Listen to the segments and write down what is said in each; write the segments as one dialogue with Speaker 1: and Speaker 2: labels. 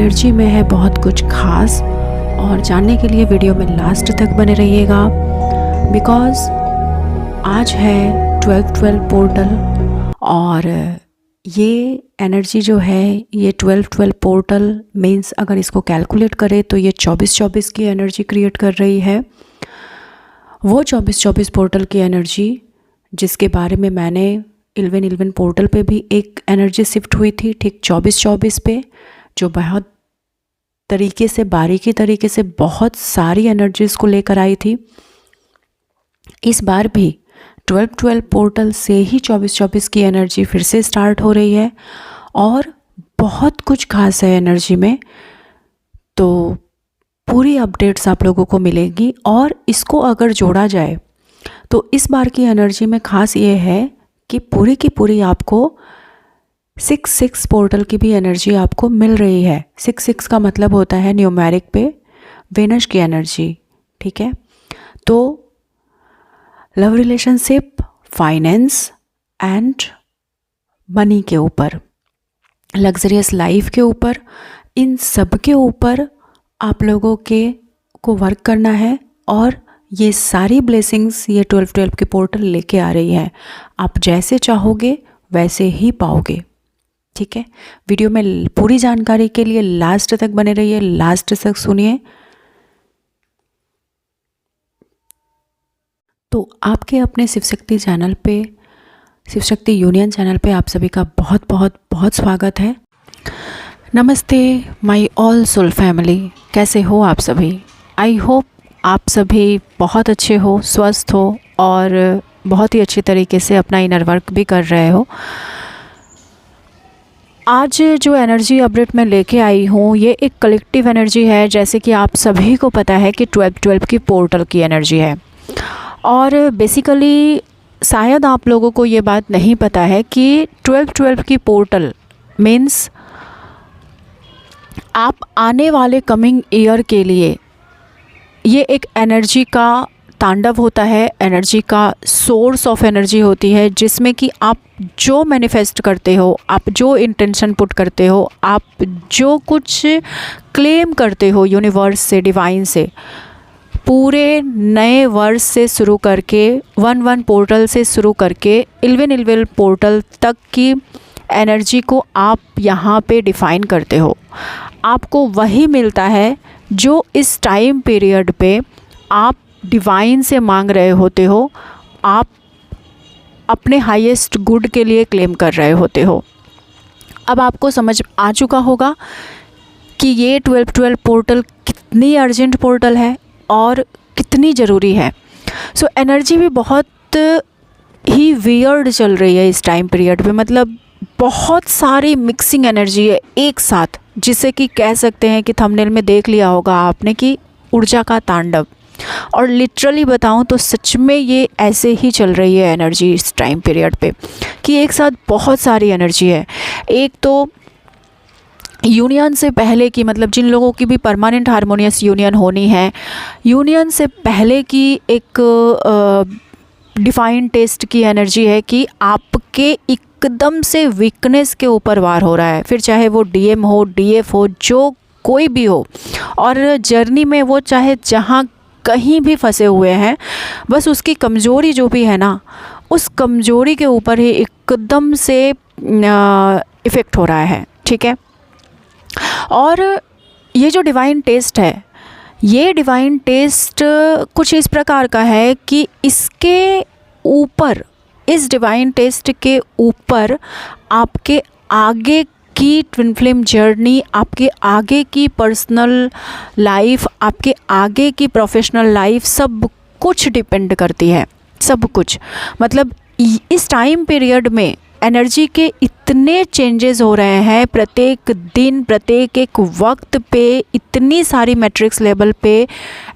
Speaker 1: Energy में है बहुत कुछ खास, और जानने के लिए वीडियो में लास्ट तक बने रहिएगा, बिकॉज़ आज है 12-12 पोर्टल। और ये एनर्जी जो है, ये 12-12 पोर्टल मीन्स अगर इसको कैलकुलेट करें तो ये 24-24 की एनर्जी क्रिएट कर रही है। वो 24-24 पोर्टल की एनर्जी जिसके बारे में मैंने 11-11 पोर्टल पे भी एक एनर्जी शिफ्ट हुई थी, ठीक 24-24 पे, जो बहुत तरीके से, बारीकी तरीके से बहुत सारी एनर्जीज़ को लेकर आई थी। इस बार भी 12-12 पोर्टल से ही 24-24 की एनर्जी फिर से स्टार्ट हो रही है, और बहुत कुछ खास है एनर्जी में। तो पूरी अपडेट्स आप लोगों को मिलेगी, और इसको अगर जोड़ा जाए तो इस बार की एनर्जी में खास ये है कि पूरी की पूरी आपको 6-6 पोर्टल की भी एनर्जी आपको मिल रही है। 6-6 का मतलब होता है न्यूमेरिक पे वेनस की एनर्जी, ठीक है। तो love relationship, finance and money के ऊपर, लग्जरियस लाइफ के ऊपर, इन सब के ऊपर आप लोगों को वर्क करना है, और ये सारी ब्लेसिंग्स ये 12-12 के पोर्टल लेके आ रही है। आप जैसे चाहोगे वैसे ही पाओगे, ठीक है। वीडियो में पूरी जानकारी के लिए लास्ट तक बने रहिए, लास्ट तक सुनिए। तो आपके अपने शिव शक्ति चैनल पे, शिव शक्ति यूनियन चैनल पे आप सभी का बहुत बहुत बहुत स्वागत है। नमस्ते माय ऑल सोल फैमिली, कैसे हो आप सभी? आई होप आप सभी बहुत अच्छे हो, स्वस्थ हो, और बहुत ही अच्छी तरीके से अपना इनर वर्क भी कर रहे हो। आज जो एनर्जी अपडेट मैं लेके आई हूँ, ये एक कलेक्टिव एनर्जी है। जैसे कि आप सभी को पता है कि 12-12 की पोर्टल की एनर्जी है, और बेसिकली शायद आप लोगों को ये बात नहीं पता है कि 12-12 की पोर्टल मीन्स आप आने वाले कमिंग ईयर के लिए ये एक एनर्जी का तांडव होता है, एनर्जी का सोर्स ऑफ एनर्जी होती है, जिसमें कि आप जो मैनिफेस्ट करते हो, आप जो इंटेंशन पुट करते हो, आप जो कुछ क्लेम करते हो यूनिवर्स से, डिवाइन से, पूरे नए वर्ष से शुरू करके 1-1 पोर्टल से शुरू करके 11-11 पोर्टल तक की एनर्जी को आप यहाँ पे डिफ़ाइन करते हो। आपको वही मिलता है जो इस टाइम पीरियड पे आप डिवाइन से मांग रहे होते हो, आप अपने हाईएस्ट गुड के लिए क्लेम कर रहे होते हो। अब आपको समझ आ चुका होगा कि ये 12-12 पोर्टल कितनी अर्जेंट पोर्टल है और कितनी ज़रूरी है। सो एनर्जी भी बहुत ही वियर्ड चल रही है इस टाइम पीरियड पे, मतलब बहुत सारी मिक्सिंग एनर्जी है एक साथ, जिसे कि कह सकते हैं कि थंबनेल में देख लिया होगा आपने कि ऊर्जा का तांडव। और लिटरली बताऊं तो सच में ये ऐसे ही चल रही है एनर्जी इस टाइम पीरियड पे, कि एक साथ बहुत सारी एनर्जी है। एक तो यूनियन से पहले की, मतलब जिन लोगों की भी परमानेंट हारमोनियस यूनियन होनी है, यूनियन से पहले की एक डिफाइन टेस्ट की एनर्जी है कि आपके एकदम से वीकनेस के ऊपर वार हो रहा है, फिर चाहे वो डीएम हो, डीएफ हो, जो कोई भी हो, और जर्नी में वो चाहे जहाँ कहीं भी फंसे हुए हैं, बस उसकी कमज़ोरी जो भी है ना, उस कमज़ोरी के ऊपर ही एकदम से इफ़ेक्ट हो रहा है, ठीक है। और ये जो डिवाइन टेस्ट है, ये डिवाइन टेस्ट कुछ इस प्रकार का है कि इसके ऊपर, इस डिवाइन टेस्ट के ऊपर आपके आगे की ट्विन फ्लेम जर्नी, आपके आगे की पर्सनल लाइफ, आपके आगे की प्रोफेशनल लाइफ, सब कुछ डिपेंड करती है, सब कुछ। मतलब इस टाइम पीरियड में एनर्जी के इतने चेंजेस हो रहे हैं, प्रत्येक दिन, प्रत्येक एक वक्त पे इतनी सारी मैट्रिक्स लेवल पे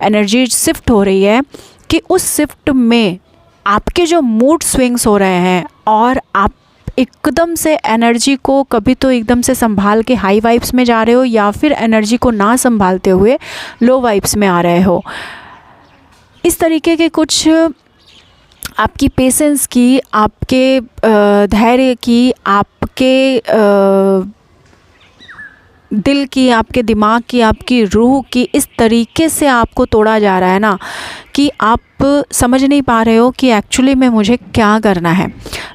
Speaker 1: एनर्जी शिफ्ट हो रही है कि उस शिफ्ट में आपके जो मूड स्विंग्स हो रहे हैं, और आप एकदम से एनर्जी को कभी तो एकदम से संभाल के हाई वाइब्स में जा रहे हो, या फिर एनर्जी को ना संभालते हुए लो वाइब्स में आ रहे हो। इस तरीके के कुछ आपकी पेशेंस की, आपके धैर्य की, आपके दिल की, आपके दिमाग की, आपकी रूह की इस तरीके से आपको तोड़ा जा रहा है ना कि आप समझ नहीं पा रहे हो कि एक्चुअली में मुझे क्या करना है।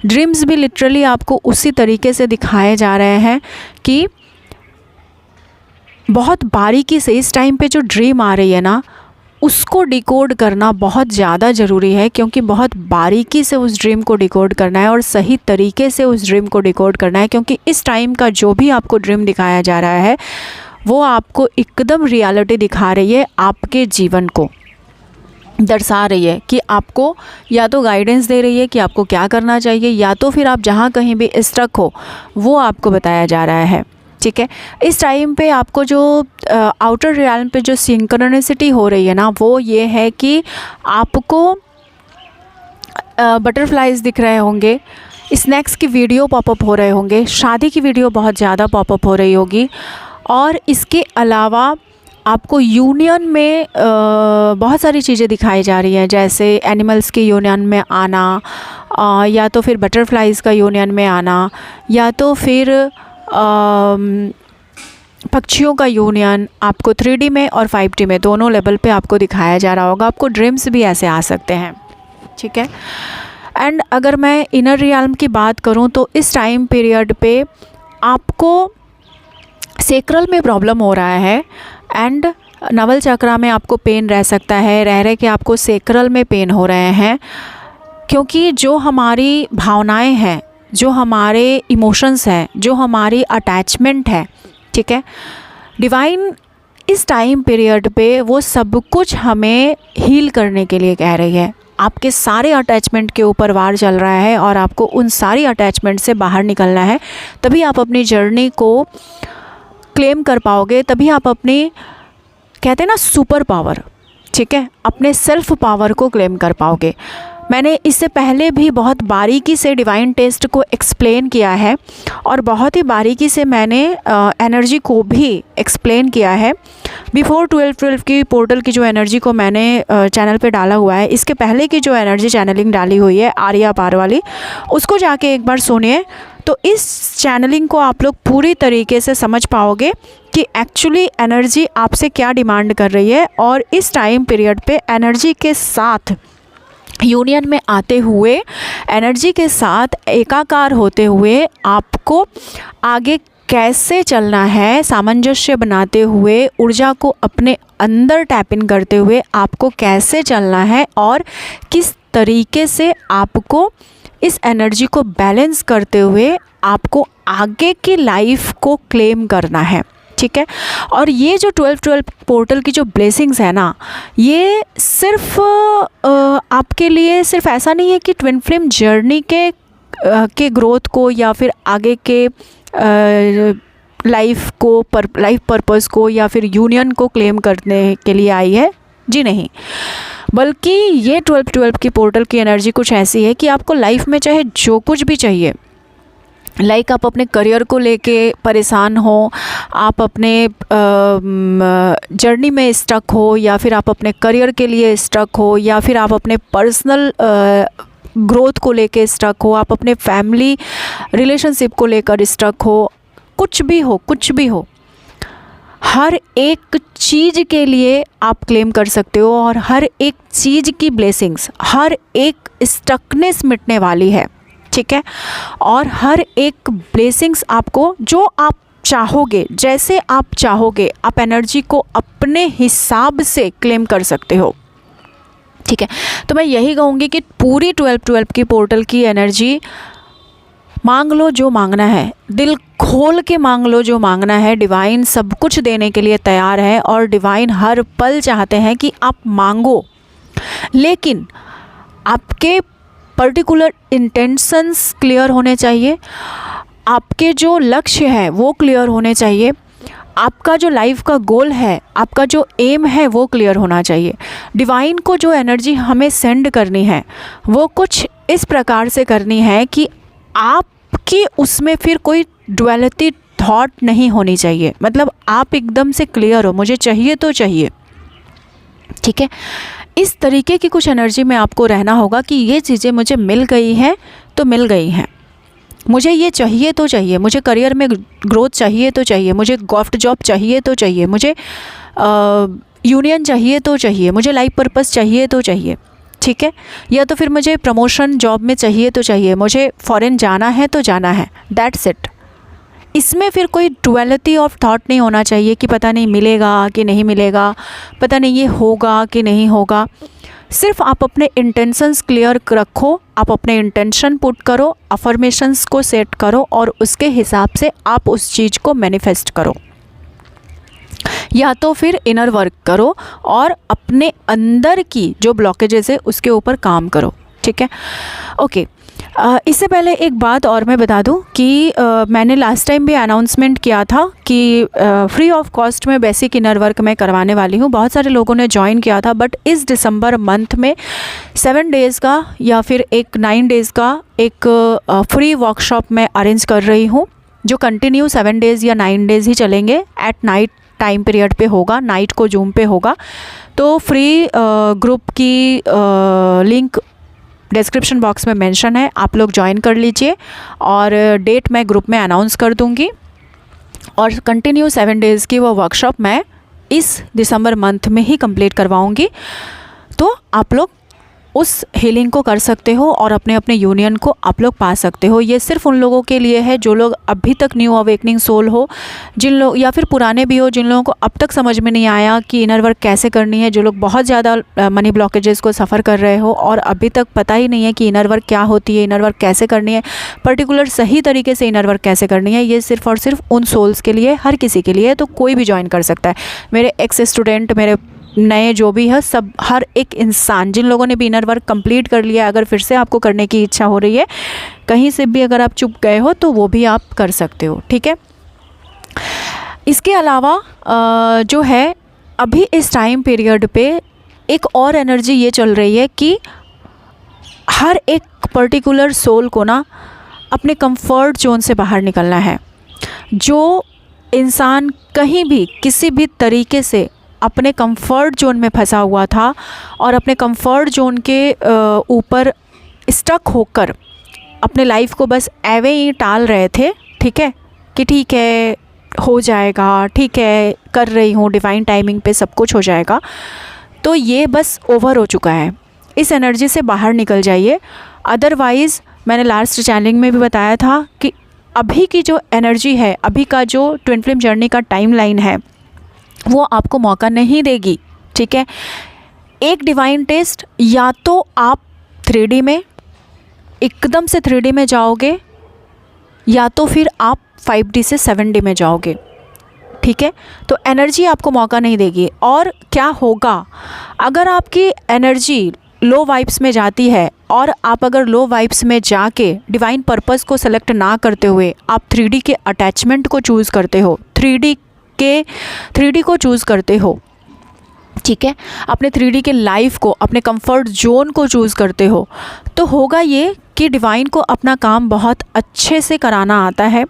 Speaker 1: ड्रीम्स भी लिटरली आपको उसी तरीके से दिखाए जा रहे हैं कि बहुत बारीकी से इस टाइम पे जो ड्रीम आ रही है ना उसको डिकोड करना बहुत ज़्यादा ज़रूरी है, क्योंकि बहुत बारीकी से उस ड्रीम को डिकोड करना है और सही तरीके से उस ड्रीम को डिकोड करना है। क्योंकि इस टाइम का जो भी आपको ड्रीम दिखाया जा रहा है वो आपको एकदम रियलिटी दिखा रही है, आपके जीवन को दर्शा रही है कि आपको या तो गाइडेंस दे रही है कि आपको क्या करना चाहिए, या तो फिर आप जहाँ कहीं भी स्ट्रक हो वो आपको बताया जा रहा है। ठीक है, इस टाइम पे आपको जो आउटर रियल्म पे जो सिंक्रोनिसिटी हो रही है ना वो ये है कि आपको बटरफ्लाइज दिख रहे होंगे, स्नैक्स की वीडियो पॉपअप हो रहे होंगे, शादी की वीडियो बहुत ज़्यादा पॉपअप हो रही होगी, और इसके अलावा आपको यूनियन में बहुत सारी चीज़ें दिखाई जा रही हैं, जैसे एनिमल्स के यूनियन में आना, या तो फिर बटरफ्लाइज का यूनियन में आना, या तो फिर पक्षियों का यूनियन आपको 3D में और 5D में दोनों लेवल पे आपको दिखाया जा रहा होगा। आपको ड्रीम्स भी ऐसे आ सकते हैं। ठीक है, एंड अगर मैं इनर रियल्म की बात करूं तो इस टाइम पीरियड पे आपको सेक्रल में प्रॉब्लम हो रहा है, एंड नवल चक्रा में आपको पेन रह सकता है, रह के आपको सेक्रल में पेन हो रहे हैं, क्योंकि जो हमारी भावनाएं हैं, जो हमारे इमोशंस हैं, जो हमारी अटैचमेंट है, ठीक है, डिवाइन इस टाइम पीरियड पे वो सब कुछ हमें हील करने के लिए कह रही है। आपके सारे अटैचमेंट के ऊपर वार चल रहा है और आपको उन सारी अटैचमेंट से बाहर निकलना है, तभी आप अपनी जर्नी को क्लेम कर पाओगे, तभी आप अपनी, कहते हैं ना, सुपर पावर, ठीक है, अपने सेल्फ पावर को क्लेम कर पाओगे। मैंने इससे पहले भी बहुत बारीकी से डिवाइन टेस्ट को एक्सप्लेन किया है और बहुत ही बारीकी से मैंने एनर्जी को भी एक्सप्लेन किया है। बिफोर 12 की पोर्टल की जो एनर्जी को मैंने चैनल पे डाला हुआ है, इसके पहले की जो एनर्जी चैनलिंग डाली हुई है आर्या पार वाली, उसको जाके एक बार सुनिए, तो इस चैनलिंग को आप लोग पूरी तरीके से समझ पाओगे कि एक्चुअली एनर्जी आपसे क्या डिमांड कर रही है। और इस टाइम पीरियड पे एनर्जी के साथ यूनियन में आते हुए, एनर्जी के साथ एकाकार होते हुए आपको आगे कैसे चलना है, सामंजस्य बनाते हुए, ऊर्जा को अपने अंदर टैप इन करते हुए आपको कैसे चलना है और किस तरीके से आपको इस एनर्जी को बैलेंस करते हुए आपको आगे की लाइफ को क्लेम करना है। ठीक है, और ये जो 12 पोर्टल की जो ब्लेसिंग्स है ना, ये सिर्फ आपके लिए सिर्फ ऐसा नहीं है कि ट्विन फ्लेम जर्नी के ग्रोथ को या फिर आगे के लाइफ पर्पस को या फिर यूनियन को क्लेम करने के लिए आई है, जी नहीं, बल्कि ये 12 की पोर्टल की एनर्जी कुछ ऐसी है कि आपको लाइफ में चाहे जो कुछ भी चाहिए, लाइक आप अपने करियर को लेके परेशान हो, आप अपने जर्नी में स्टक हो, या फिर आप अपने करियर के लिए स्टक हो, या फिर आप अपने पर्सनल ग्रोथ को लेके स्टक हो, आप अपने फैमिली रिलेशनशिप को लेकर स्टक हो, कुछ भी हो, हर एक चीज़ के लिए आप क्लेम कर सकते हो और हर एक चीज़ की ब्लेसिंग्स, हर एक स्टकनेस मिटने वाली है। ठीक है, और हर एक ब्लेसिंग्स आपको जो आप चाहोगे, जैसे आप चाहोगे, आप एनर्जी को अपने हिसाब से क्लेम कर सकते हो। ठीक है, तो मैं यही कहूँगी कि पूरी 12 की पोर्टल की एनर्जी मांग लो जो मांगना है, दिल खोल के मांग लो जो मांगना है। डिवाइन सब कुछ देने के लिए तैयार है और डिवाइन हर पल चाहते हैं कि आप मांगो, लेकिन आपके पर्टिकुलर इंटेंशंस क्लियर होने चाहिए, आपके जो लक्ष्य है वो क्लियर होने चाहिए, आपका जो लाइफ का गोल है, आपका जो एम है वो क्लियर होना चाहिए। डिवाइन को जो एनर्जी हमें सेंड करनी है वो कुछ इस प्रकार से करनी है कि आपकी उसमें फिर कोई ड्युअलिटी थॉट नहीं होनी चाहिए, मतलब आप एकदम से क्लियर हो, मुझे चाहिए तो चाहिए। ठीक है, इस तरीके की कुछ एनर्जी में आपको रहना होगा कि ये चीज़ें मुझे मिल गई हैं तो मिल गई हैं, मुझे ये चाहिए तो चाहिए, मुझे करियर में ग्रोथ चाहिए तो चाहिए, मुझे गवर्नमेंट जॉब चाहिए तो चाहिए, मुझे यूनियन चाहिए तो चाहिए, मुझे लाइफ पर्पस चाहिए तो चाहिए, ठीक है, या तो फिर मुझे प्रमोशन जॉब में चाहिए तो चाहिए, मुझे फॉरेन जाना है तो जाना है, दैट्स इट। इसमें फिर कोई डुअलिटी ऑफ थॉट नहीं होना चाहिए कि पता नहीं मिलेगा कि नहीं मिलेगा, पता नहीं ये होगा कि नहीं होगा। सिर्फ आप अपने इंटेंशंस क्लियर रखो, आप अपने इंटेंशन पुट करो, अफर्मेशंस को सेट करो और उसके हिसाब से आप उस चीज़ को मैनिफेस्ट करो, या तो फिर इनर वर्क करो और अपने अंदर की जो ब्लॉकेजेस है उसके ऊपर काम करो, ठीक है। ओके, इससे पहले एक बात और मैं बता दूं कि मैंने लास्ट टाइम भी अनाउंसमेंट किया था कि फ्री ऑफ कॉस्ट में बेसिक इनर वर्क मैं करवाने वाली हूं। बहुत सारे लोगों ने ज्वाइन किया था, बट इस दिसंबर मंथ में 7 डेज़ का या फिर एक 9 डेज़ का एक फ्री वर्कशॉप मैं अरेंज कर रही हूं, जो कंटिन्यू 7 डेज़ या 9 डेज़ ही चलेंगे। एट नाइट टाइम पीरियड पे होगा, नाइट को जूम पे होगा। तो फ्री ग्रुप की लिंक डिस्क्रिप्शन बॉक्स में मेंशन है, आप लोग ज्वाइन कर लीजिए और डेट मैं ग्रुप में अनाउंस कर दूंगी। और कंटिन्यू 7 डेज़ की वो वर्कशॉप मैं इस दिसंबर मंथ में ही कंप्लीट करवाऊंगी। तो आप लोग उस हीलिंग को कर सकते हो और अपने अपने यूनियन को आप लोग पा सकते हो। ये सिर्फ उन लोगों के लिए है जो लोग अभी तक न्यू अवेकनिंग सोल हो, जिन लोग या फिर पुराने भी हो, जिन लोगों को अब तक समझ में नहीं आया कि इनर वर्क कैसे करनी है, जो लोग बहुत ज़्यादा मनी ब्लॉकेजेस को सफ़र कर रहे हो और अभी तक पता ही नहीं है कि इनर वर्क क्या होती है, इनर वर्क कैसे करनी है, पर्टिकुलर सही तरीके से इनर वर्क कैसे करनी है। ये सिर्फ और सिर्फ उन सोल्स के लिए, हर किसी के लिए, तो कोई भी ज्वाइन कर सकता है। मेरे एक्स स्टूडेंट, मेरे नए जो भी है, सब, हर एक इंसान, जिन लोगों ने भी इनर वर्क कंप्लीट कर लिया, अगर फिर से आपको करने की इच्छा हो रही है, कहीं से भी अगर आप चुप गए हो तो वो भी आप कर सकते हो, ठीक है। इसके अलावा जो है अभी इस टाइम पीरियड पे एक और एनर्जी ये चल रही है कि हर एक पर्टिकुलर सोल को ना अपने कंफर्ट जोन से बाहर निकलना है। जो इंसान कहीं भी किसी भी तरीके से अपने कंफर्ट जोन में फंसा हुआ था और अपने कंफर्ट जोन के ऊपर स्टक होकर अपने लाइफ को बस एवे ही टाल रहे थे, ठीक है, कि ठीक है हो जाएगा, ठीक है कर रही हूँ, डिवाइन टाइमिंग पे सब कुछ हो जाएगा, तो ये बस ओवर हो चुका है। इस एनर्जी से बाहर निकल जाइए। अदरवाइज़ मैंने लास्ट चैनलिंग में भी बताया था कि अभी की जो एनर्जी है, अभी का जो ट्विन फ्लेम जर्नी का टाइमलाइन है, वो आपको मौका नहीं देगी, ठीक है। एक डिवाइन टेस्ट, या तो आप 3D में एकदम से 3D में जाओगे, या तो फिर आप 5D से 7D में जाओगे, ठीक है। तो एनर्जी आपको मौका नहीं देगी। और क्या होगा अगर आपकी एनर्जी लो वाइब्स में जाती है और आप अगर लो वाइब्स में जाके डिवाइन पर्पस को सेलेक्ट ना करते हुए आप 3D के अटैचमेंट को चूज़ करते हो, 3D को चूज़ करते हो, ठीक है, अपने 3D के लाइफ को, अपने कंफर्ट जोन को चूज़ करते हो, तो होगा ये कि डिवाइन को अपना काम बहुत अच्छे से कराना आता है।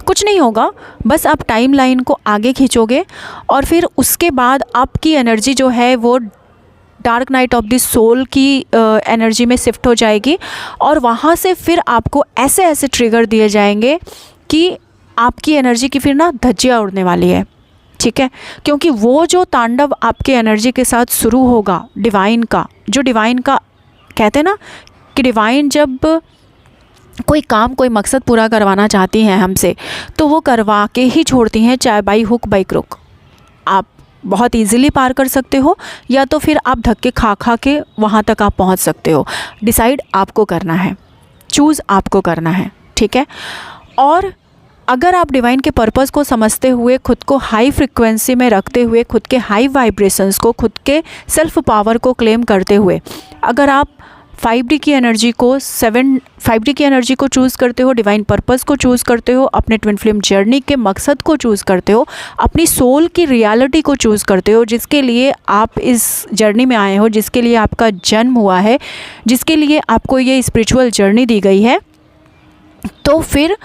Speaker 1: कुछ नहीं होगा, बस आप टाइम लाइन को आगे खींचोगे और फिर उसके बाद आपकी एनर्जी जो है वो dark night of the soul की एनर्जी में शिफ्ट हो जाएगी और वहाँ से फिर आपको ऐसे ऐसे ट्रिगर दिए जाएंगे कि आपकी एनर्जी की फिर ना धज्जियाँ उड़ने वाली है, ठीक है। क्योंकि वो जो तांडव आपके एनर्जी के साथ शुरू होगा डिवाइन का, जो डिवाइन का कहते हैं ना कि डिवाइन जब कोई काम, कोई मकसद पूरा करवाना चाहती हैं हमसे, तो वो करवा के ही छोड़ती हैं, चाहे बाई हुक बाई क्रुक। आप बहुत इजीली पार कर सकते हो या तो फिर आप धक्के खा खा के वहाँ तक आप पहुँच सकते हो। डिसाइड आपको करना है, चूज़ आपको करना है, ठीक है। और अगर आप डिवाइन के पर्पस को समझते हुए, खुद को हाई फ्रिक्वेंसी में रखते हुए, खुद के हाई वाइब्रेशंस को, खुद के सेल्फ पावर को क्लेम करते हुए, अगर आप 5D की एनर्जी को 5D की एनर्जी को चूज़ करते हो, डिवाइन पर्पस को चूज़ करते हो, अपने ट्विन फ्लेम जर्नी के मकसद को चूज़ करते हो, अपनी सोल की रियलिटी को चूज़ करते हो, जिसके लिए आप इस जर्नी में आए हो, जिसके लिए आपका जन्म हुआ है, जिसके लिए आपको ये स्पिरिचुअल जर्नी दी गई है, तो फिर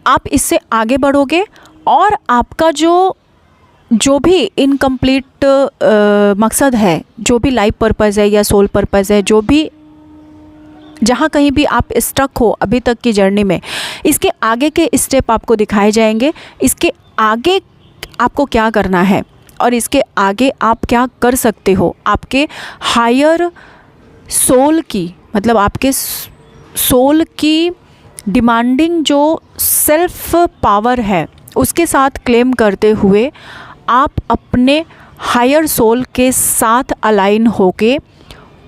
Speaker 1: आप इससे आगे बढ़ोगे और आपका जो भी इनकम्प्लीट मकसद है, जो भी लाइफ पर्पस है या सोल पर्पस है, जो भी जहाँ कहीं भी आप स्टक हो अभी तक की जर्नी में, इसके आगे के स्टेप आपको दिखाए जाएंगे। इसके आगे आपको क्या करना है और इसके आगे आप क्या कर सकते हो। आपके हायर सोल की, मतलब आपके सोल की डिमांडिंग जो सेल्फ पावर है उसके साथ क्लेम करते हुए आप अपने हायर सोल के साथ अलाइन होके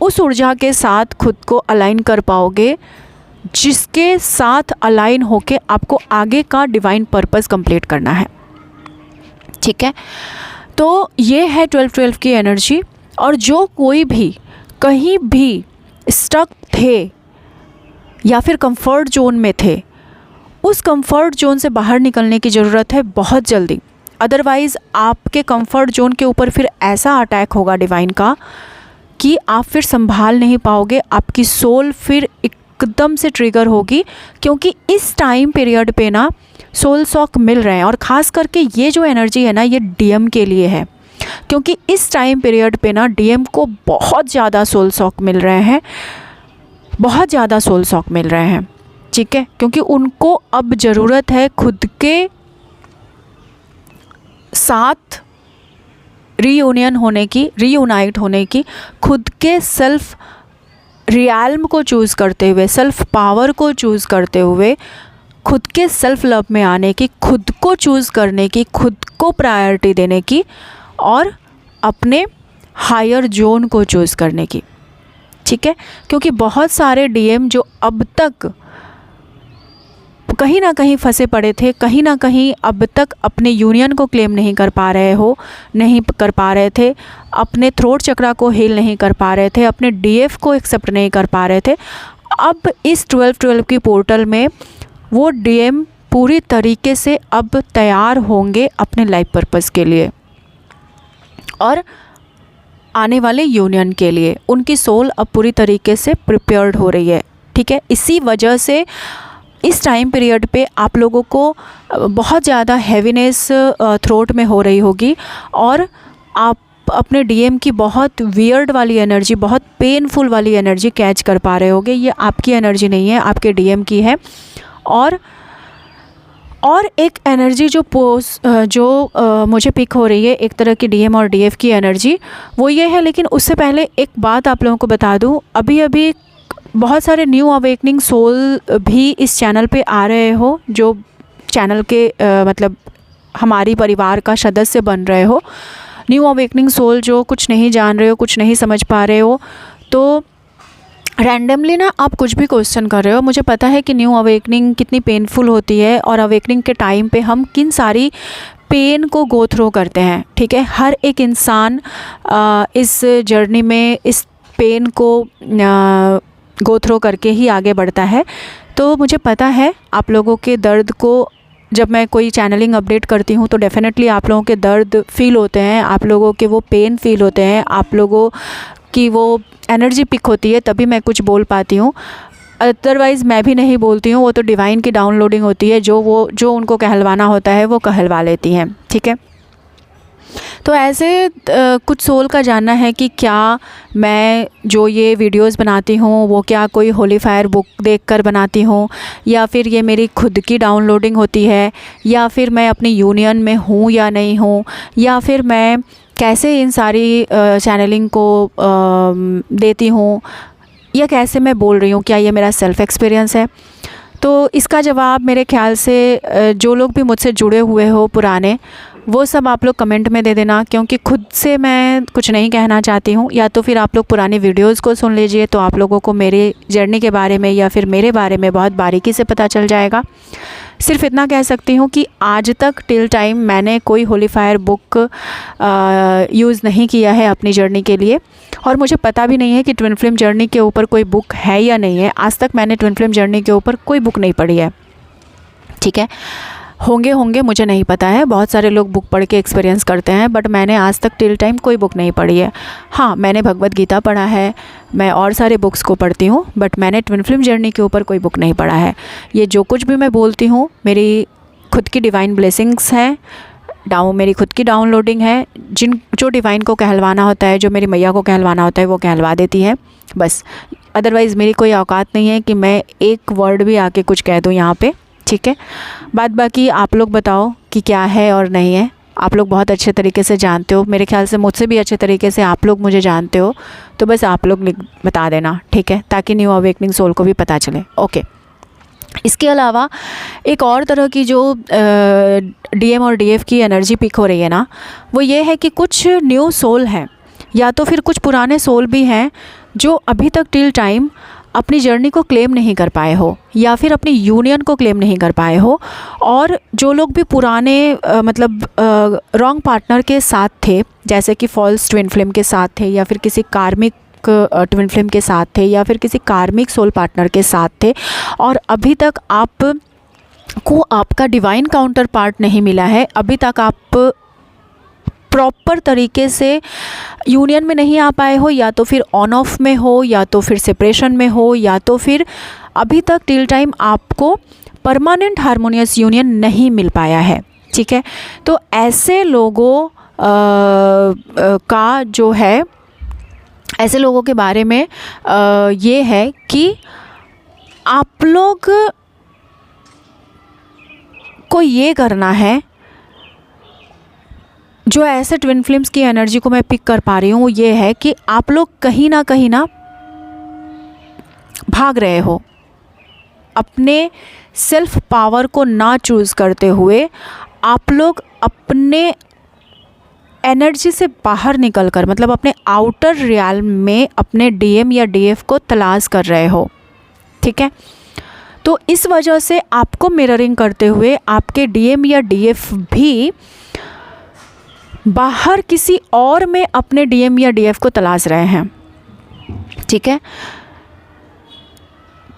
Speaker 1: उस ऊर्जा के साथ खुद को अलाइन कर पाओगे, जिसके साथ अलाइन होके आपको आगे का डिवाइन पर्पस कंप्लीट करना है। ठीक है, तो ये है 12-12 की एनर्जी। और जो कोई भी कहीं भी स्टक थे या फिर कंफर्ट जोन में थे, उस कंफर्ट जोन से बाहर निकलने की ज़रूरत है बहुत जल्दी। अदरवाइज़ आपके कंफर्ट जोन के ऊपर फिर ऐसा अटैक होगा डिवाइन का कि आप फिर संभाल नहीं पाओगे। आपकी सोल फिर एकदम से ट्रिगर होगी, क्योंकि इस टाइम पीरियड पे ना सोल सॉक मिल रहे हैं। और ख़ास करके ये जो एनर्जी है ना, ये डीएम के लिए है, क्योंकि इस टाइम पीरियड पे ना डीएम को बहुत ज़्यादा सोल सॉक मिल रहे हैं, बहुत ज़्यादा सोल सॉक मिल रहे हैं। ठीक है, क्योंकि उनको अब ज़रूरत है खुद के साथ रीयूनियन होने की, रीयूनाइट होने की, खुद के सेल्फ रियल्म को चूज़ करते हुए, सेल्फ पावर को चूज़ करते हुए, खुद के सेल्फ लव में आने की, खुद को चूज़ करने की, खुद को प्रायोरिटी देने की और अपने हायर जोन को चूज़ करने की। ठीक है, क्योंकि बहुत सारे डीएम जो अब तक कहीं ना कहीं फंसे पड़े थे, कहीं ना कहीं अब तक अपने यूनियन को क्लेम नहीं कर पा रहे थे, अपने थ्रोट चक्रा को हील नहीं कर पा रहे थे, अपने डीएफ को एक्सेप्ट नहीं कर पा रहे थे, अब इस 12-12 की पोर्टल में वो डीएम पूरी तरीके से अब तैयार होंगे अपने लाइफ पर्पस के लिए और आने वाले यूनियन के लिए। उनकी सोल अब पूरी तरीके से प्रिपेयर्ड हो रही है। ठीक है, इसी वजह से इस टाइम पीरियड पे आप लोगों को बहुत ज़्यादा हैवीनेस थ्रोट में हो रही होगी और आप अपने डीएम की बहुत वियर्ड वाली एनर्जी, बहुत पेनफुल वाली एनर्जी कैच कर पा रहे होगे। ये आपकी एनर्जी नहीं है, आपके डीएम की है। और एक एनर्जी जो मुझे पिक हो रही है, एक तरह की डीएम और डीएफ की एनर्जी, वो ये है। लेकिन उससे पहले एक बात आप लोगों को बता दूं, अभी बहुत सारे न्यू अवेकनिंग सोल भी इस चैनल पे आ रहे हो, जो चैनल के मतलब हमारी परिवार का सदस्य बन रहे हो। न्यू अवेकनिंग सोल जो कुछ नहीं जान रहे हो, कुछ नहीं समझ पा रहे हो, तो रैंडमली ना आप कुछ भी क्वेश्चन कर रहे हो। मुझे पता है कि न्यू अवेकनिंग कितनी पेनफुल होती है और अवेकनिंग के टाइम पे हम किन सारी पेन को गो थ्रो करते हैं। ठीक है, हर एक इंसान इस जर्नी में इस पेन को गो थ्रो करके ही आगे बढ़ता है। तो मुझे पता है आप लोगों के दर्द को, जब मैं कोई चैनलिंग अपडेट करती हूँ तो डेफ़िनेटली आप लोगों के दर्द फील होते हैं, आप लोगों के वो पेन फील होते हैं, आप लोगों की वो एनर्जी पिक होती है, तभी मैं कुछ बोल पाती हूँ। अदरवाइज़ मैं भी नहीं बोलती हूँ, वो तो डिवाइन की डाउनलोडिंग होती है, जो उनको कहलवाना होता है वो कहलवा लेती हैं। ठीक है, तो ऐसे कुछ सोल का जानना है कि क्या मैं जो ये वीडियोस बनाती हूँ वो क्या कोई होली फायर बुक देखकर बनाती हूँ, या फिर ये मेरी खुद की डाउनलोडिंग होती है, या फिर मैं अपनी यूनियन में हूँ या नहीं हूँ, या फिर मैं कैसे इन सारी चैनलिंग को देती हूँ, या कैसे मैं बोल रही हूँ, क्या ये मेरा सेल्फ़ एक्सपीरियंस है। तो इसका जवाब मेरे ख्याल से जो लोग भी मुझसे जुड़े हुए हो पुराने, वो सब आप लोग कमेंट में दे देना, क्योंकि खुद से मैं कुछ नहीं कहना चाहती हूँ। या तो फिर आप लोग पुरानी वीडियोस को सुन लीजिए, तो आप लोगों को मेरे जर्नी के बारे में या फिर मेरे बारे में बहुत बारीकी से पता चल जाएगा। सिर्फ इतना कह सकती हूँ कि आज तक टिल टाइम मैंने कोई होली फायर बुक यूज़ नहीं किया है अपनी जर्नी के लिए, और मुझे पता भी नहीं है कि ट्विन फ्लेम जर्नी के ऊपर कोई बुक है या नहीं है। आज तक मैंने ट्विन फ्लेम जर्नी के ऊपर कोई बुक नहीं पढ़ी है। ठीक है, होंगे मुझे नहीं पता है, बहुत सारे लोग बुक पढ़ के एक्सपीरियंस करते हैं, बट मैंने आज तक टिल टाइम कोई बुक नहीं पढ़ी है। हाँ, मैंने भगवत गीता पढ़ा है, मैं और सारे बुक्स को पढ़ती हूँ, बट मैंने ट्विन फ्लेम जर्नी के ऊपर कोई बुक नहीं पढ़ा है। ये जो कुछ भी मैं बोलती हूँ मेरी खुद की डिवाइन ब्लेसिंग्स हैं, मेरी खुद की डाउनलोडिंग है। जो डिवाइन को कहलवाना होता है, जो मेरी मैया को कहलवाना होता है, वो कहलवा देती है बस। अदरवाइज़ मेरी कोई औकात नहीं है कि मैं एक वर्ड भी आके कुछ कह दूँ यहाँ पे, ठीक है। बाद बाकी आप लोग बताओ कि क्या है और नहीं है। आप लोग बहुत अच्छे तरीके से जानते हो, मेरे ख्याल से मुझसे भी अच्छे तरीके से आप लोग मुझे जानते हो, तो बस आप लोग बता देना, ठीक है, ताकि न्यू अवेकनिंग सोल को भी पता चले। ओके, इसके अलावा एक और तरह की जो डीएम और डीएफ की एनर्जी पिक हो रही है ना, वो ये है कि कुछ न्यू सोल हैं या तो फिर कुछ पुराने सोल भी हैं जो अभी तक टिल टाइम अपनी जर्नी को क्लेम नहीं कर पाए हो या फिर अपनी यूनियन को क्लेम नहीं कर पाए हो। और जो लोग भी पुराने मतलब रॉन्ग पार्टनर के साथ थे, जैसे कि फॉल्स ट्विन फ्लेम के साथ थे या फिर किसी कार्मिक ट्विन फ्लेम के साथ थे या फिर किसी कार्मिक सोल पार्टनर के साथ थे, और अभी तक आप को आपका डिवाइन काउंटर पार्ट नहीं मिला है, अभी तक आप प्रॉपर तरीके से यूनियन में नहीं आ पाए हो, या तो फिर ऑन ऑफ में हो, या तो फिर सेपरेशन में हो, या तो फिर अभी तक टिल टाइम आपको परमानेंट हार्मोनियस यूनियन नहीं मिल पाया है, ठीक है। तो ऐसे लोगों का जो है, ऐसे लोगों के बारे में ये है कि आप लोग को ये करना है, जो ऐसे ट्विन फ्लेम्स की एनर्जी को मैं पिक कर पा रही हूँ वो ये है कि आप लोग कहीं ना भाग रहे हो, अपने सेल्फ पावर को ना चूज़ करते हुए आप लोग अपने एनर्जी से बाहर निकलकर, मतलब अपने आउटर रियल में अपने डीएम या डीएफ को तलाश कर रहे हो, ठीक है। तो इस वजह से आपको मिररिंग करते हुए आपके डीएम या डीएफ भी बाहर किसी और में अपने डीएम या डीएफ को तलाश रहे हैं, ठीक है।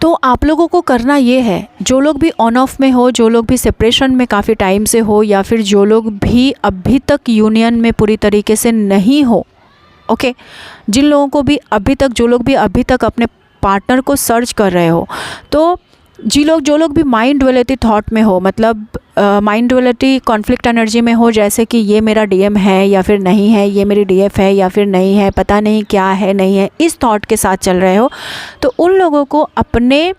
Speaker 1: तो आप लोगों को करना ये है, जो लोग भी ऑन ऑफ में हो, जो लोग भी सेपरेशन में काफ़ी टाइम से हो, या फिर जो लोग भी अभी तक यूनियन में पूरी तरीके से नहीं हो, ओके, जिन लोगों को भी अभी तक, जो लोग भी अभी तक अपने पार्टनर को सर्च कर रहे हो, तो जो लोग भी माइंड डुअलिटी थॉट में हो, मतलब माइंड डुअलिटी कॉन्फ्लिक्ट एनर्जी में हो, जैसे कि ये मेरा डीएम है या फिर नहीं है, ये मेरी डीएफ है या फिर नहीं है, पता नहीं क्या है नहीं है, इस थॉट के साथ चल रहे हो, तो उन लोगों को अपने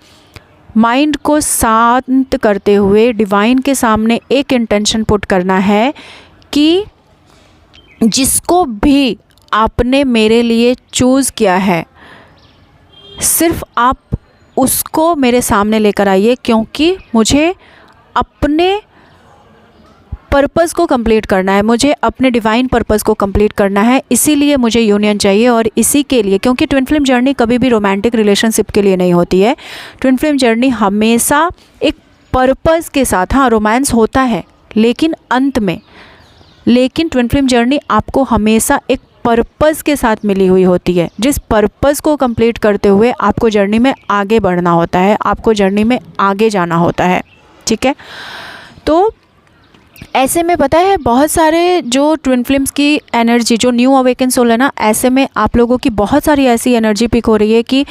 Speaker 1: माइंड को शांत करते हुए डिवाइन के सामने एक इंटेंशन पुट करना है कि जिसको भी आपने मेरे लिए चूज़ किया है, सिर्फ आप उसको मेरे सामने लेकर आइए, क्योंकि मुझे अपने पर्पस को कंप्लीट करना है, मुझे अपने डिवाइन पर्पस को कंप्लीट करना है, इसीलिए मुझे यूनियन चाहिए। और इसी के लिए, क्योंकि ट्विन फ्लेम जर्नी कभी भी रोमांटिक रिलेशनशिप के लिए नहीं होती है, ट्विन फ्लेम जर्नी हमेशा एक पर्पस के साथ, हाँ रोमांस होता है लेकिन अंत में, लेकिन ट्विन फ्लेम जर्नी आपको हमेशा एक पर्पस के साथ मिली हुई होती है, जिस पर्पस को कंप्लीट करते हुए आपको जर्नी में आगे बढ़ना होता है, आपको जर्नी में आगे जाना होता है, ठीक है। तो ऐसे में पता है, बहुत सारे जो ट्विन फ्लेम्स की एनर्जी, जो न्यू अवेकन सोल है ना, ऐसे में आप लोगों की बहुत सारी ऐसी एनर्जी पिक हो रही है कि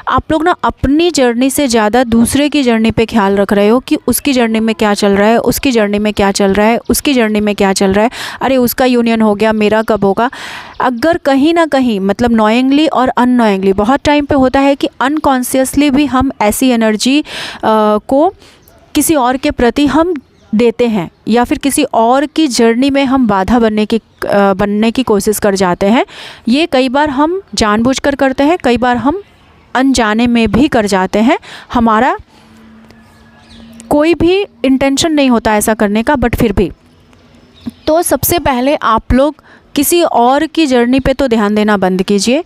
Speaker 1: आप लोग ना अपनी जर्नी से ज़्यादा दूसरे की जर्नी पे ख्याल रख रहे हो कि उसकी जर्नी में क्या चल रहा है, उसकी जर्नी में क्या चल रहा है, उसकी जर्नी में क्या चल रहा है, अरे उसका यूनियन हो गया, मेरा कब होगा। अगर कहीं ना कहीं, मतलब नॉइंगली और अननॉइंगली, बहुत टाइम पे होता है कि अनकॉन्शियसली भी हम ऐसी एनर्जी को किसी और के प्रति हम देते हैं, या फिर किसी और की जर्नी में हम बाधा बनने की कोशिश कर जाते हैं। ये कई बार हम जानबूझकर करते हैं, कई बार हम अनजाने में भी कर जाते हैं, हमारा कोई भी इंटेंशन नहीं होता ऐसा करने का, बट फिर भी। तो सबसे पहले आप लोग किसी और की जर्नी पे तो ध्यान देना बंद कीजिए,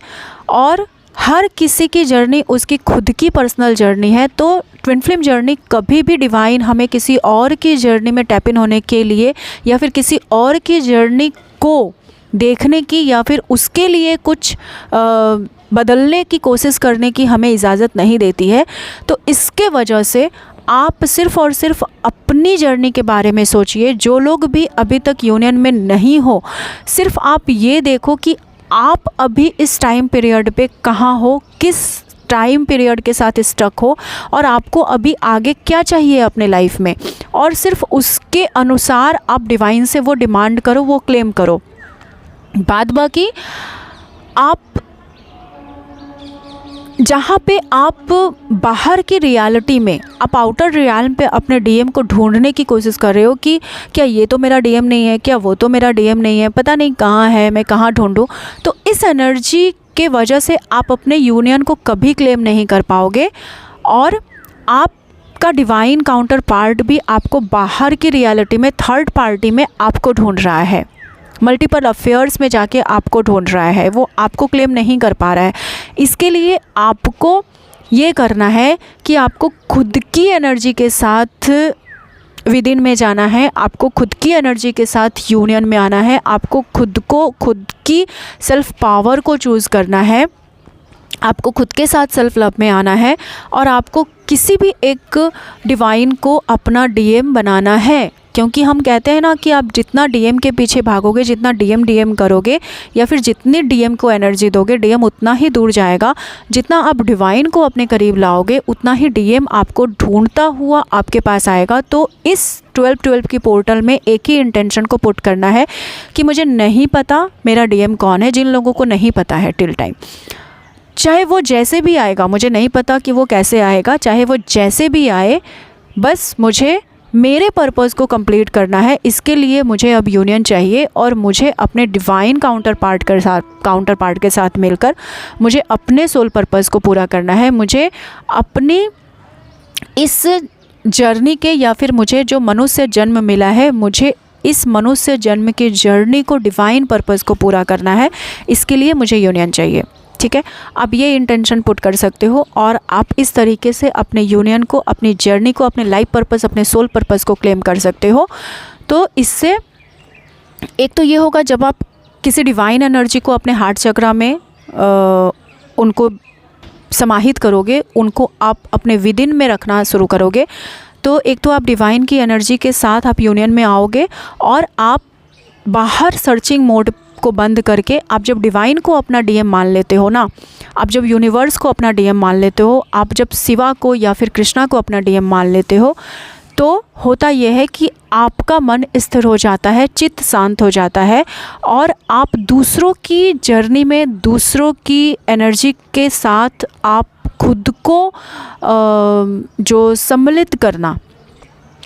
Speaker 1: और हर किसी की जर्नी उसकी खुद की पर्सनल जर्नी है। तो ट्विन फ्लेम जर्नी कभी भी डिवाइन हमें किसी और की जर्नी में टैप इन होने के लिए, या फिर किसी और की जर्नी को देखने की, या फिर उसके लिए कुछ बदलने की कोशिश करने की हमें इजाज़त नहीं देती है। तो इसके वजह से आप सिर्फ़ और सिर्फ अपनी जर्नी के बारे में सोचिए। जो लोग भी अभी तक यूनियन में नहीं हो, सिर्फ आप ये देखो कि आप अभी इस टाइम पीरियड पे कहाँ हो, किस टाइम पीरियड के साथ स्टक हो, और आपको अभी आगे क्या चाहिए अपने लाइफ में, और सिर्फ उसके अनुसार आप डिवाइन से वो डिमांड करो, वो क्लेम करो। बाद बाकी आप जहाँ पे आप बाहर की रियलिटी में, आप आउटर रियल्म पे अपने डीएम को ढूंढने की कोशिश कर रहे हो कि क्या ये तो मेरा डीएम नहीं है, क्या वो तो मेरा डीएम नहीं है, पता नहीं कहाँ है, मैं कहाँ ढूंढूं। तो इस एनर्जी के वजह से आप अपने यूनियन को कभी क्लेम नहीं कर पाओगे, और आपका डिवाइन काउंटर पार्ट भी आपको बाहर की रियलिटी में, थर्ड पार्टी में आपको ढूंढ रहा है, मल्टीपल अफेयर्स में जाके आपको ढूंढ रहा है, वो आपको क्लेम नहीं कर पा रहा है। इसके लिए आपको ये करना है कि आपको खुद की एनर्जी के साथ विद इन में जाना है, आपको खुद की एनर्जी के साथ यूनियन में आना है, आपको खुद की सेल्फ पावर को चूज़ करना है, आपको खुद के साथ सेल्फ लव में आना है, और आपको किसी भी एक डिवाइन को अपना डीएम बनाना है। क्योंकि हम कहते हैं ना कि आप जितना डीएम के पीछे भागोगे, जितना डीएम करोगे, या फिर जितनी डीएम को एनर्जी दोगे, डीएम उतना ही दूर जाएगा। जितना आप डिवाइन को अपने करीब लाओगे, उतना ही डीएम आपको ढूंढता हुआ आपके पास आएगा। तो इस 12-12 की पोर्टल में एक ही इंटेंशन को पुट करना है कि मुझे नहीं पता मेरा डीएम कौन है। जिन लोगों को नहीं पता है टिल टाइम, चाहे वो जैसे भी आएगा, मुझे नहीं पता कि वो कैसे आएगा, चाहे वो जैसे भी आए, बस मुझे मेरे पर्पज़ को कंप्लीट करना है। इसके लिए मुझे अब यूनियन चाहिए, और मुझे अपने डिवाइन काउंटर पार्ट के साथ मिलकर मुझे अपने सोल पर्पज़ को पूरा करना है। मुझे अपनी इस जर्नी के, या फिर मुझे जो मनुष्य जन्म मिला है, मुझे इस मनुष्य जन्म की जर्नी को, डिवाइन पर्पज़ को पूरा करना है। इसके लिए मुझे यूनियन चाहिए। ठीक है, आप ये इंटेंशन पुट कर सकते हो, और आप इस तरीके से अपने यूनियन को, अपनी जर्नी को, अपने लाइफ पर्पस, अपने सोल पर्पस को क्लेम कर सकते हो। तो इससे एक तो ये होगा, जब आप किसी डिवाइन एनर्जी को अपने हार्ट चक्रा में उनको समाहित करोगे, उनको आप अपने विदिन में रखना शुरू करोगे, तो एक तो आप डिवाइन की एनर्जी के साथ आप यूनियन में आओगे, और आप बाहर सर्चिंग मोड को बंद करके, आप जब डिवाइन को अपना डीएम मान लेते हो ना, आप जब यूनिवर्स को अपना डीएम मान लेते हो, आप जब शिवा को या फिर कृष्णा को अपना डीएम मान लेते हो, तो होता यह है कि आपका मन स्थिर हो जाता है, चित्त शांत हो जाता है, और आप दूसरों की जर्नी में, दूसरों की एनर्जी के साथ आप खुद को जो सम्मिलित करना,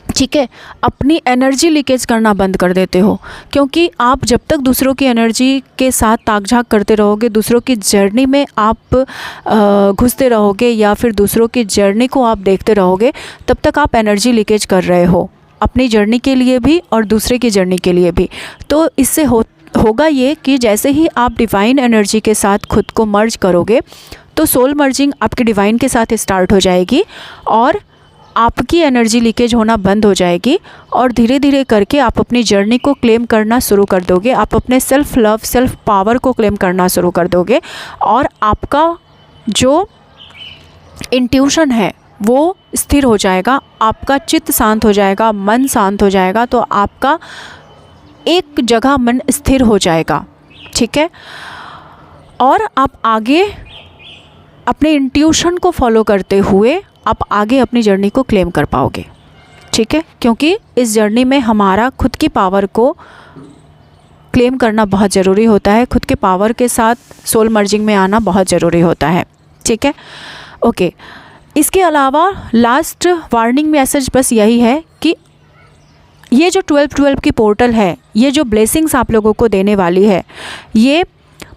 Speaker 1: ठीक है, अपनी एनर्जी लीकेज करना बंद कर देते हो। क्योंकि आप जब तक दूसरों की एनर्जी के साथ ताक झाँक करते रहोगे, दूसरों की जर्नी में आप घुसते रहोगे, या फिर दूसरों की जर्नी को आप देखते रहोगे, तब तक आप एनर्जी लीकेज कर रहे हो, अपनी जर्नी के लिए भी और दूसरे की जर्नी के लिए भी। तो इससे होगा ये कि जैसे ही आप डिवाइन एनर्जी के साथ खुद को मर्ज करोगे, तो सोल मर्जिंग आपके डिवाइन के साथ स्टार्ट हो जाएगी, और आपकी एनर्जी लीकेज होना बंद हो जाएगी, और धीरे धीरे करके आप अपनी जर्नी को क्लेम करना शुरू कर दोगे। आप अपने सेल्फ लव, सेल्फ पावर को क्लेम करना शुरू कर दोगे, और आपका जो इंट्यूशन है वो स्थिर हो जाएगा, आपका चित्त शांत हो जाएगा, मन शांत हो जाएगा, तो आपका एक जगह मन स्थिर हो जाएगा। ठीक है, और आप आगे अपने इंट्यूशन को फॉलो करते हुए आप आगे अपनी जर्नी को क्लेम कर पाओगे। ठीक है, क्योंकि इस जर्नी में हमारा खुद की पावर को क्लेम करना बहुत ज़रूरी होता है, खुद के पावर के साथ सोल मर्जिंग में आना बहुत ज़रूरी होता है। ठीक है, ओके। इसके अलावा लास्ट वार्निंग मैसेज बस यही है कि ये जो 12-12 की पोर्टल है, ये जो ब्लेसिंग्स आप लोगों को देने वाली है, ये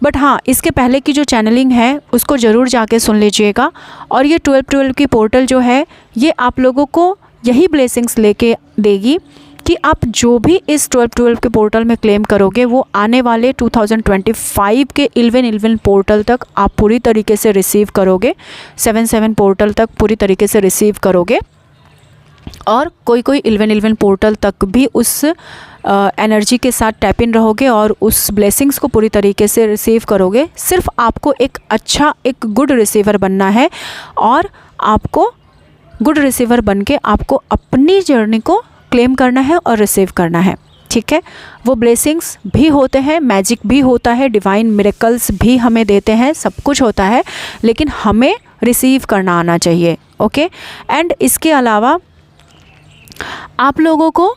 Speaker 1: बट हाँ, इसके पहले की जो चैनलिंग है उसको ज़रूर जाके सुन लीजिएगा। और ये 12-12 की पोर्टल जो है, ये आप लोगों को यही ब्लेसिंग्स लेके देगी कि आप जो भी इस 12-12 के पोर्टल में क्लेम करोगे, वो आने वाले 2025 के 11 पोर्टल तक आप पूरी तरीके से रिसीव करोगे। 7 पोर्टल तक पूरी तरीके से रिसीव करोगे, और कोई 11 पोर्टल तक भी उस एनर्जी के साथ टैप इन रहोगे और उस ब्लेसिंग्स को पूरी तरीके से रिसीव करोगे। सिर्फ आपको एक अच्छा, एक गुड रिसीवर बनना है, और आपको गुड रिसीवर बन के आपको अपनी जर्नी को क्लेम करना है और रिसीव करना है। ठीक है, वो ब्लेसिंग्स भी होते हैं, मैजिक भी होता है, डिवाइन मिरेकल्स भी हमें देते हैं, सब कुछ होता है, लेकिन हमें रिसीव करना आना चाहिए। ओके, एंड इसके अलावा आप लोगों को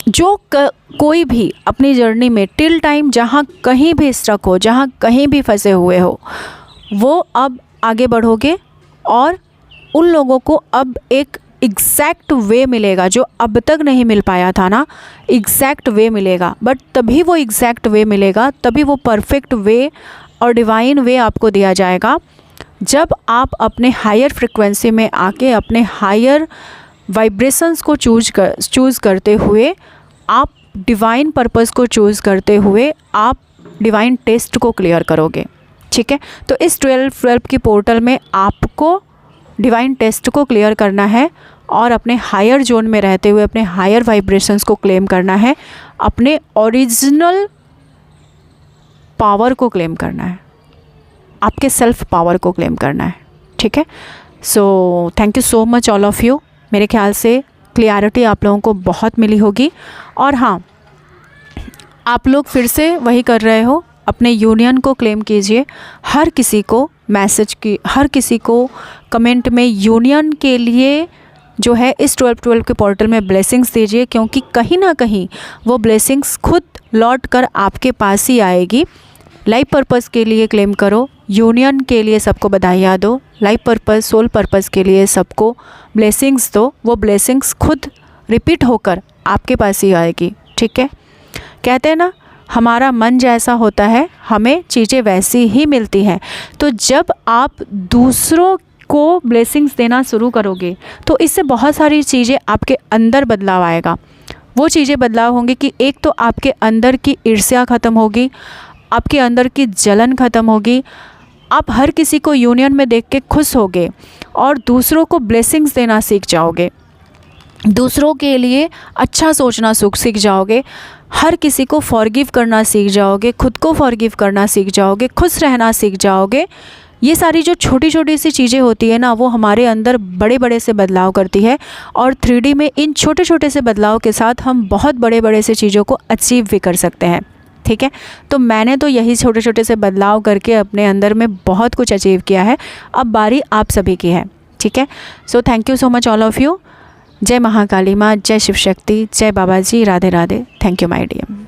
Speaker 1: जो कोई भी अपनी जर्नी में टिल टाइम जहाँ कहीं भी स्ट्रक हो, जहाँ कहीं भी फंसे हुए हो, वो अब आगे बढ़ोगे और उन लोगों को अब एक एग्जैक्ट वे मिलेगा जो अब तक नहीं मिल पाया था ना, एग्जैक्ट वे मिलेगा। बट तभी वो एग्जैक्ट वे मिलेगा, तभी वो परफेक्ट वे और डिवाइन वे आपको दिया जाएगा जब आप अपने हायर फ्रिक्वेंसी में आके अपने हायर वाइब्रेशंस को चूज़ करते हुए, आप डिवाइन पर्पस को चूज़ करते हुए आप डिवाइन टेस्ट को क्लियर करोगे। ठीक है, तो इस 12 की पोर्टल में आपको डिवाइन टेस्ट को क्लियर करना है और अपने हायर जोन में रहते हुए अपने हायर वाइब्रेशंस को क्लेम करना है, अपने ओरिजिनल पावर को क्लेम करना है, आपके सेल्फ पावर को क्लेम करना है। ठीक है, so thank you so much all of you. मेरे ख्याल से क्लियरिटी आप लोगों को बहुत मिली होगी। और हाँ, आप लोग फिर से वही कर रहे हो, अपने यूनियन को क्लेम कीजिए। हर किसी को मैसेज की, हर किसी को कमेंट में यूनियन के लिए जो है इस 12 के पोर्टल में ब्लेसिंग्स दीजिए, क्योंकि कहीं ना कहीं वो ब्लेसिंग्स खुद लौट कर आपके पास ही आएगी। लाइफ पर्पस के लिए क्लेम करो, यूनियन के लिए सबको बधाइयाँ दो, लाइफ पर्पस, सोल पर्पस के लिए सबको ब्लेसिंग्स दो। वो ब्लेसिंग्स खुद रिपीट होकर आपके पास ही आएगी। ठीक है, कहते हैं ना, हमारा मन जैसा होता है हमें चीज़ें वैसी ही मिलती हैं। तो जब आप दूसरों को ब्लेसिंग्स देना शुरू करोगे तो इससे बहुत सारी चीज़ें आपके अंदर बदलाव आएगा। वो चीज़ें बदलाव होंगी कि एक तो आपके अंदर की ईर्ष्या ख़त्म होगी, आपके अंदर की जलन ख़त्म होगी, आप हर किसी को यूनियन में देख के खुश होगे और दूसरों को ब्लेसिंग्स देना सीख जाओगे, दूसरों के लिए अच्छा सोचना सीख जाओगे, हर किसी को फॉरगिव करना सीख जाओगे, खुद को फॉरगिव करना सीख जाओगे, खुश रहना सीख जाओगे। ये सारी जो छोटी छोटी सी चीज़ें होती है ना, वो हमारे अंदर बड़े बड़े से बदलाव करती है। और 3D में इन छोटे छोटे से बदलाव के साथ हम बहुत बड़े बड़े से चीज़ों को अचीव भी कर सकते हैं। ठीक है, तो मैंने तो यही छोटे छोटे से बदलाव करके अपने अंदर में बहुत कुछ अचीव किया है। अब बारी आप सभी की है। ठीक है, so thank you so much all of you. Jai Mahakali माँ, Jai Shiv Shakti, Jai Baba ji, Radhe Radhe. Thank you my dear.